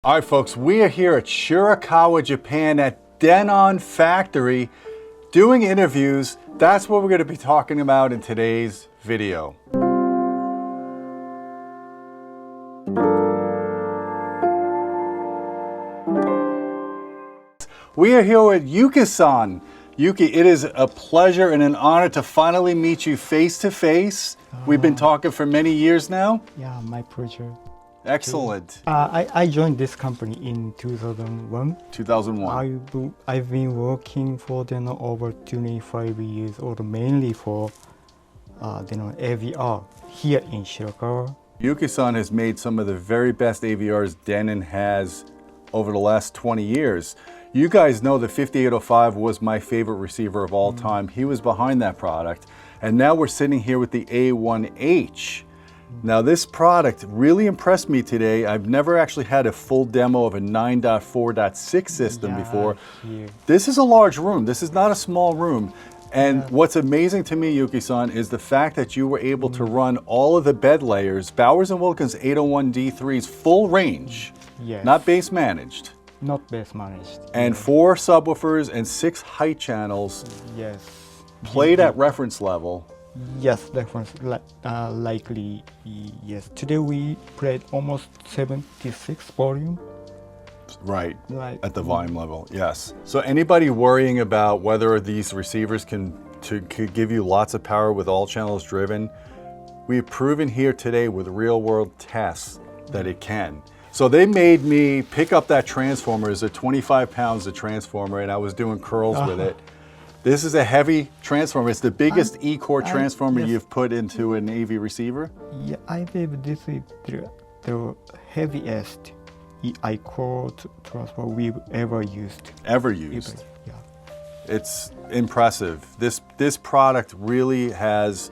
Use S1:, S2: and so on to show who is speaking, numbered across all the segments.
S1: All right, folks, we are here at Shirakawa, Japan at Denon Factory doing interviews. That's what we're going to be talking about in today's video. We are here with Yuki-san. Yuki, it is a pleasure and an honor to finally meet you face to face. We've been talking for many years now.
S2: Yeah, my pleasure.
S1: Excellent.
S2: I joined this company in 2001.
S1: 2001.
S2: I've been working for Denon over 25 years, or mainly for Denon AVR here in Shirakawa.
S1: Yuki-san has made some of the very best AVRs Denon has over the last 20 years. You guys know the 5805 was my favorite receiver of all time. He was behind that product. And now we're sitting here with the A1H. Now this product really impressed me today. I've never actually had a full demo of a 9.4.6 system before.
S2: Here.
S1: This is a large room. This is not a small room. And what's amazing to me, Yuki-san, is the fact that you were able to run all of the bed layers, Bowers & Wilkins 801D3's full range,
S2: Yes.
S1: not base managed.
S2: Not base managed.
S1: And 4 subwoofers and 6 height channels
S2: Yes.
S1: played at reference level.
S2: Yes, reference likely yes. Today we played almost 76 volume.
S1: Right,
S2: Like
S1: at the volume level, yes. So anybody worrying about whether these receivers could give you lots of power with all channels driven, we've proven here today with real world tests that it can. So they made me pick up that transformer. It's a 25 pounds of transformer, and I was doing curls with it. This is a heavy transformer. It's the biggest E-core transformer you've put into an AV receiver?
S2: Yeah, I believe this is the heaviest I-core transfer we've ever used.
S1: Ever used.
S2: Yeah.
S1: It's impressive. This product really has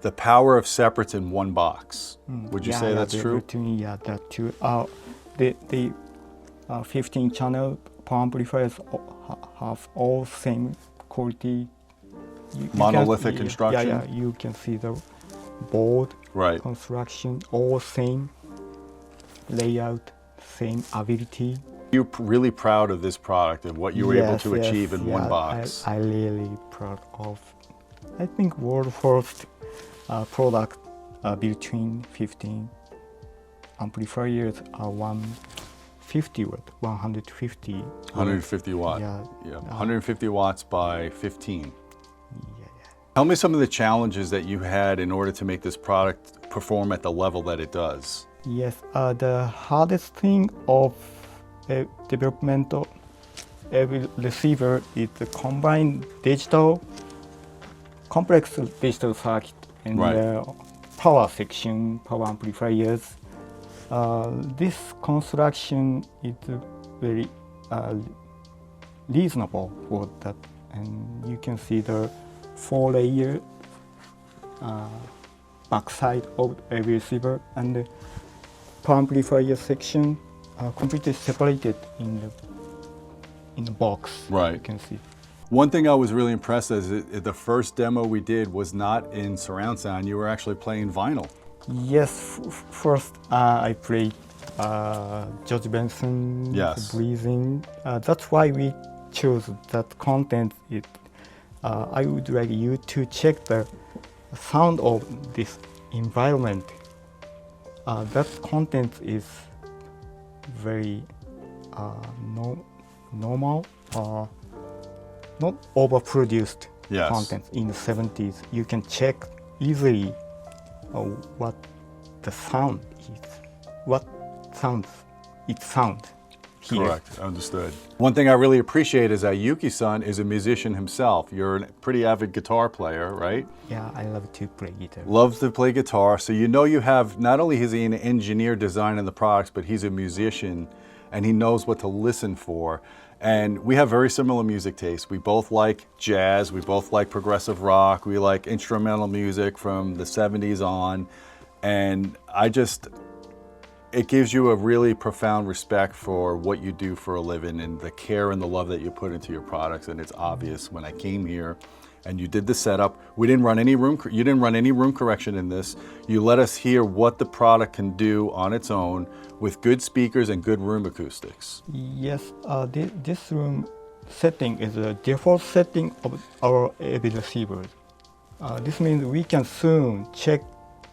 S1: the power of separates in one box. Would you say that's true?
S2: Yeah, that's true. The 15 channel power amplifiers have all same quality.
S1: Monolithic construction?
S2: Yeah, you can see the board
S1: Right.
S2: construction, all same layout, same ability.
S1: You're really proud of this product and what you were able to achieve in one box.
S2: I really proud of. I think world first product between 15 amplifiers are 150 watt, 150.
S1: 150 watt.
S2: Yeah.
S1: 150 watts by 15.
S2: Yeah.
S1: Tell me some of the challenges that you had in order to make this product perform at the level that it does.
S2: Yes, the hardest thing of development of every receiver is the combined digital, complex digital circuit and the power section, power amplifiers. This construction is very reasonable for that, and you can see the 4-layer backside of every receiver, and the power amplifier section completely separated in the box.
S1: Right.
S2: You can see.
S1: One thing I was really impressed is the first demo we did was not in surround sound. You were actually playing vinyl.
S2: Yes, first I played George Benson, Breathing. That's why we chose that content. I would like you to check the sound of this environment. That content is very normal, not overproduced content in the 70s. You can check easily what the sound is, what sounds it sounds here.
S1: Correct, understood. One thing I really appreciate is that Yuki-san is a musician himself. You're a pretty avid guitar player, right?
S2: Yeah, I love to play guitar.
S1: Loves to play guitar, so you know you have, not only is he an engineer designing the products, but he's a musician and he knows what to listen for. And we have very similar music tastes. We both like jazz, we both like progressive rock, we like instrumental music from the 70s on. And it gives you a really profound respect for what you do for a living and the care and the love that you put into your products. And it's obvious when I came here and you did the setup. We didn't run any room. You didn't run any room correction in this. You let us hear what the product can do on its own with good speakers and good room acoustics.
S2: Yes, this room setting is a default setting of our AV receivers. This means we can soon check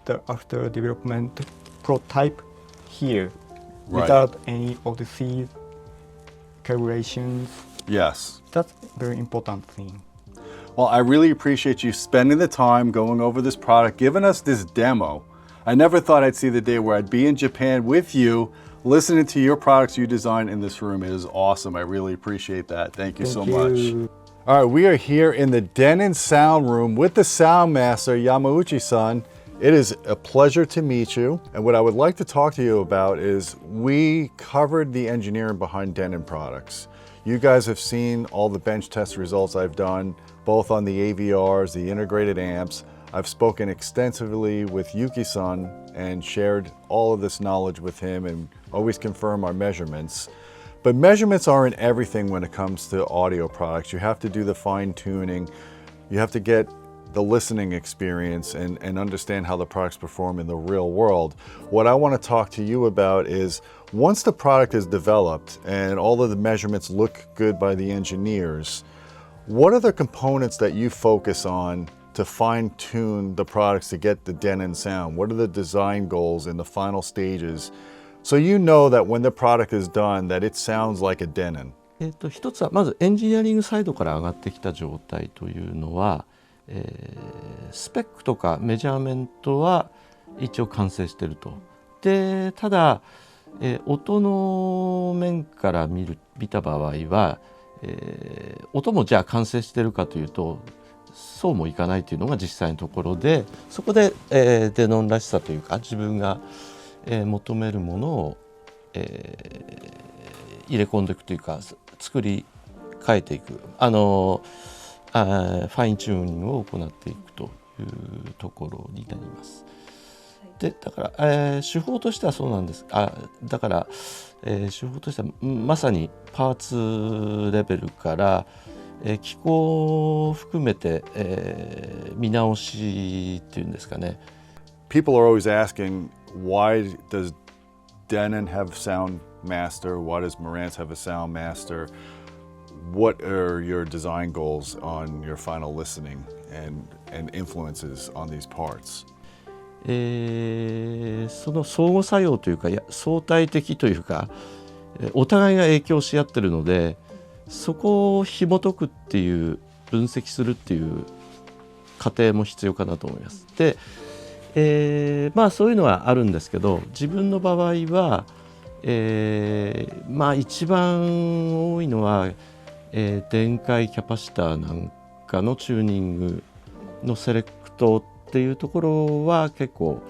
S2: the after development prototype here without any overseas calculations.
S1: Yes.
S2: That's a very important thing.
S1: Well, I really appreciate you spending the time going over this product, giving us this demo. I never thought I'd see the day where I'd be in Japan with you, listening to your products you designed in this room. It is awesome. I really appreciate that. Thank you so much. All right, we are here in the Denon sound room with the sound master, Yamauchi-san. It is a pleasure to meet you. And what I would like to talk to you about is we covered the engineering behind Denon products. You guys have seen all the bench test results I've done, both on the AVRs, the integrated amps. I've spoken extensively with Yuki-san and shared all of this knowledge with him and always confirm our measurements. But measurements aren't everything when it comes to audio products. You have to do the fine tuning. You have to get the listening experience and understand how the products perform in the real world. What I want to talk to you about is once the product is developed and all of the measurements look good by the engineers, what are the components that you focus on to fine tune the products to get the Denon sound? What are the design goals in the final stages? So you know that when the product is done, that it sounds like a Denon.
S3: 一つはまずエンジニアリングサイドから上がってきた状態というのは、スペックとかメジャーメントは一応完成していると。でただ、音の面から見た場合は、音もじゃあ完成しているかというとそうもいかないというのが実際のところで、そこで、デノンらしさというか自分が、求めるものを、入れ込んでいくというか作り変えていくファインチューニングを行っていくというところになります。でだから、手法としてはそうなんです。だから、手法としてはまさにパーツレベルから、機構を含めて、見直しっていうんですかね。
S1: People are always asking, why does Denon have sound master? Why does Marantz have a sound master? What are your design goals on your final listening and influences on these parts?
S3: その相互作用というか相対的というかお互いが影響し合ってるのでそこを紐解くっていう分析するっていう過程も必要かなと思います。で、まあそういうのはあるんですけど自分の場合は、まあ一番多いのは、電解キャパシターなんかのチューニングのセレクトっていうところは結構、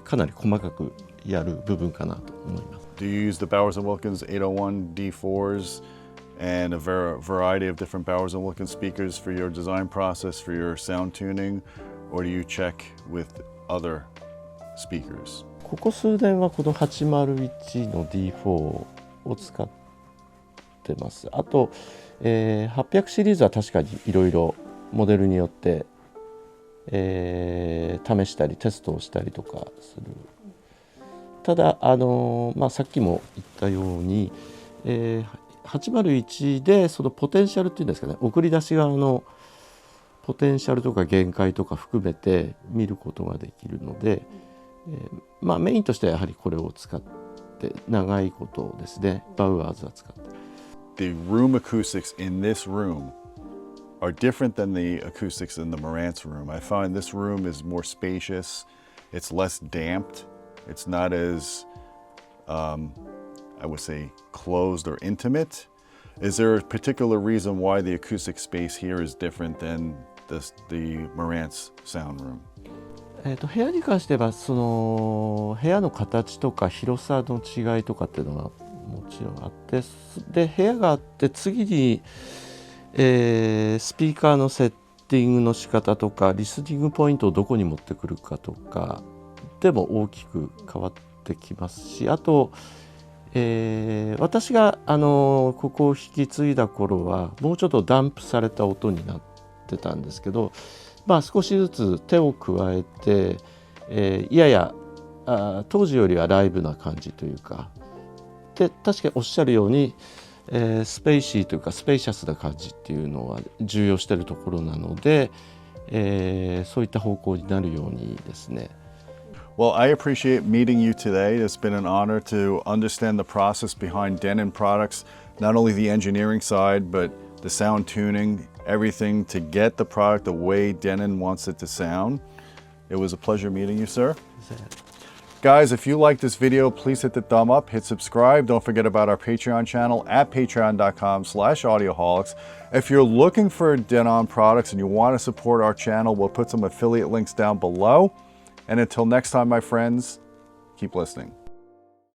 S3: かなり細かくやる部分かなと思います。
S1: Do you use the Bowers & Wilkins 801 D4s and a variety of different Bowers & Wilkins speakers for your design process, for your sound tuning, or do you check with other speakers?
S3: ここ数年はこの801の D4 を使ってます。あと、800シリーズは確かにいろいろモデルによって、試したりテストをしたりとかする。ただまあ、さっきも言ったように、801でそのポテンシャルっていうんですかね送り出し側のポテンシャルとか限界とか含めて見ることができるので、まあ、メインとしてはやはりこれを使って長いことですねバウアーズは使って。
S1: The room acoustics in this room are different than the acoustics in the Marantz room. I find this room is more spacious, it's less damped, it's not as, I would say, closed or intimate. Is there a particular reason why the acoustic space here is different than the Marantz sound room?
S3: 部屋に関してはその部屋の形とか広さの違いとかっていうのがもちろんあってで部屋があって次に、スピーカーのセッティングの仕方とかリスニングポイントをどこに持ってくるかとかでも大きく変わってきますしあと、私がここを引き継いだ頃はもうちょっとダンプされた音になってってたんですけど、まあ、少しずつ手を加えて、やや当時よりはライブな感じというかで、確かにおっしゃるように、スペイシーというかスペイシャスな感じっていうのは重要しているところなので、そういった方向になるようにですね。
S1: Well, I appreciate meeting you today. It's been an honor to understand the process behind Denon products, not only the engineering side, but the sound tuning, everything to get the product the way Denon wants it to sound. It was a pleasure meeting you, sir. Guys, if you like this video, please hit the thumb up, hit subscribe. Don't forget about our Patreon channel at patreon.com/audioholics. If you're looking for Denon products and you want to support our channel, we'll put some affiliate links down below. And until next time, my friends, keep listening.